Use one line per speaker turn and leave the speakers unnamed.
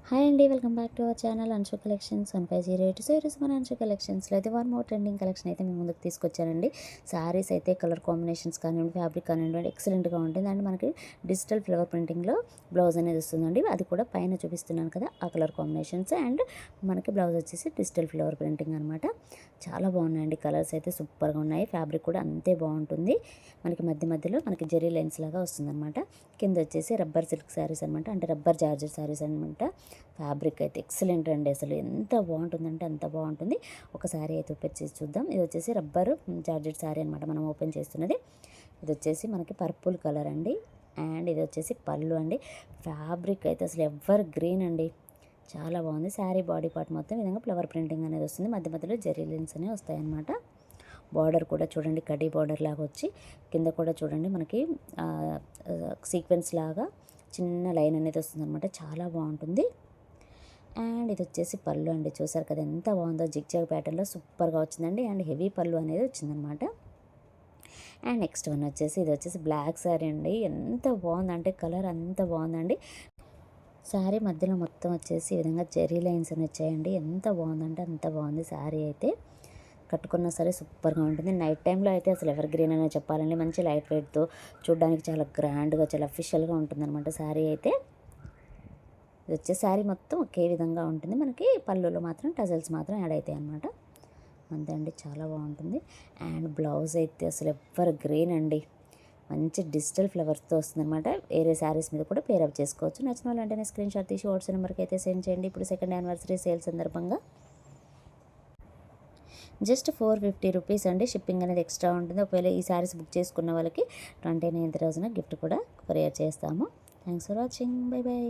Hi అండి, welcome back to our channel Anshu collections 1508. So ఈరోజు మన అంశు కలెక్షన్స్లో అయితే వన్ మోర్ ట్రెండింగ్ కలెక్షన్ అయితే మేము ముందుకు తీసుకొచ్చానండి. శారీస్ అయితే కలర్ కాంబినేషన్స్ కానివ్వండి, ఫ్యాబ్రిక్ కానివ్వండి ఎక్సలెంట్గా ఉంటుంది. అండ్ మనకి డిజిటల్ ఫ్లవర్ ప్రింటింగ్లో బ్లౌజ్ అనేది వస్తుందండి. అది కూడా పైన చూపిస్తున్నాను కదా ఆ కలర్ కాంబినేషన్స్. అండ్ మనకి బ్లౌజ్ వచ్చేసి డిజిటల్ ఫ్లవర్ ప్రింటింగ్ అనమాట. చాలా బాగున్నాయండి, కలర్స్ అయితే సూపర్గా ఉన్నాయి. ఫ్యాబ్రిక్ కూడా అంతే బాగుంటుంది. మనకి మధ్య మధ్యలో మనకి జెరీ లైన్స్ లాగా వస్తుందన్నమాట. కింద వచ్చేసి రబ్బర్ సిల్క్ శారీస్ అనమాట, అంటే రబ్బర్ జార్జెట్ శారీస్ అనమాట. ఫ్యాబ్రిక్ అయితే ఎక్సలెంట్ అండి, అసలు ఎంత బాగుంటుందంటే అంత బాగుంటుంది. ఒక శారీ అయితే ఓపెన్ చేసి చూద్దాం. ఇది వచ్చేసి రబ్బర్ జార్జెట్ శారీ అనమాట మనం ఓపెన్ చేస్తున్నది. ఇది వచ్చేసి మనకి పర్పుల్ కలర్ అండి. అండ్ ఇది వచ్చేసి పళ్ళు అండి. ఫ్యాబ్రిక్ అయితే అసలు ఎవర్ గ్రీన్ అండి, చాలా బాగుంది. శారీ బాడీ పార్ట్ మొత్తం విధంగా ఫ్లవర్ ప్రింటింగ్ అనేది వస్తుంది. మధ్య మధ్యలో జెరీ లైన్స్ అనేవి వస్తాయన్నమాట. బార్డర్ కూడా చూడండి, కడ్డీ బార్డర్ లాగా వచ్చి కింద కూడా చూడండి మనకి సీక్వెన్స్ లాగా చిన్న లైన్ అనేది వస్తుందన్నమాట. చాలా బాగుంటుంది. అండ్ ఇది వచ్చేసి పళ్ళు అండి, చూసారు కదా ఎంత బాగుందో, జిగ్జాగ్ ప్యాటర్న్లో సూపర్గా వచ్చిందండి. అండ్ హెవీ పళ్ళు అనేది వచ్చిందనమాట. అండ్ నెక్స్ట్ వన్ వచ్చేసి ఇది వచ్చేసి బ్లాక్ శారీ అండి. ఎంత బాగుందంటే కలర్ అంత బాగుందండి. శారీ మధ్యలో మొత్తం వచ్చేసి ఈ విధంగా జెరీ లైన్స్ అని వచ్చాయండి. ఎంత బాగుందంటే అంత బాగుంది. శారీ అయితే కట్టుకున్నా సరే సూపర్గా ఉంటుంది. నైట్ టైంలో అయితే అసలు ఎవర్ గ్రీన్ అనే చెప్పాలండి. మంచి లైట్ వెయిట్తో చూడడానికి చాలా గ్రాండ్గా చాలా అఫీషియల్గా ఉంటుందన్నమాట శారీ అయితే. ఇది వచ్చే శారీ మొత్తం ఒకే విధంగా ఉంటుంది. మనకి పళ్ళులో మాత్రం టజల్స్ మాత్రం యాడ్ అవుతాయి అనమాట. అంతే అండి, చాలా బాగుంటుంది. అండ్ బ్లౌజ్ అయితే అసలు ఎవర్ గ్రీన్ అండి, మంచి డిజిటల్ ఫ్లవర్స్తో వస్తుందన్నమాట. వేరే శారీస్ మీద కూడా పేరప్ చేసుకోవచ్చు. నచ్చిన వాళ్ళు వెంటనే స్క్రీన్ షాట్ తీసి వాట్సాప్ నెంబర్కి అయితే సెండ్ చేయండి. ఇప్పుడు సెకండ్ యానివర్సరీ సేల్ సందర్భంగా జస్ట్ 450 రూపీస్ అండి. షిప్పింగ్ అనేది ఎక్స్ట్రా ఉంటుంది. ఒకవేళ ఈ శారీస్ బుక్ చేసుకున్న వాళ్ళకి 29th రోజున గిఫ్ట్ కూడా కొరియర్ చేస్తాము. Thanks for watching. By by.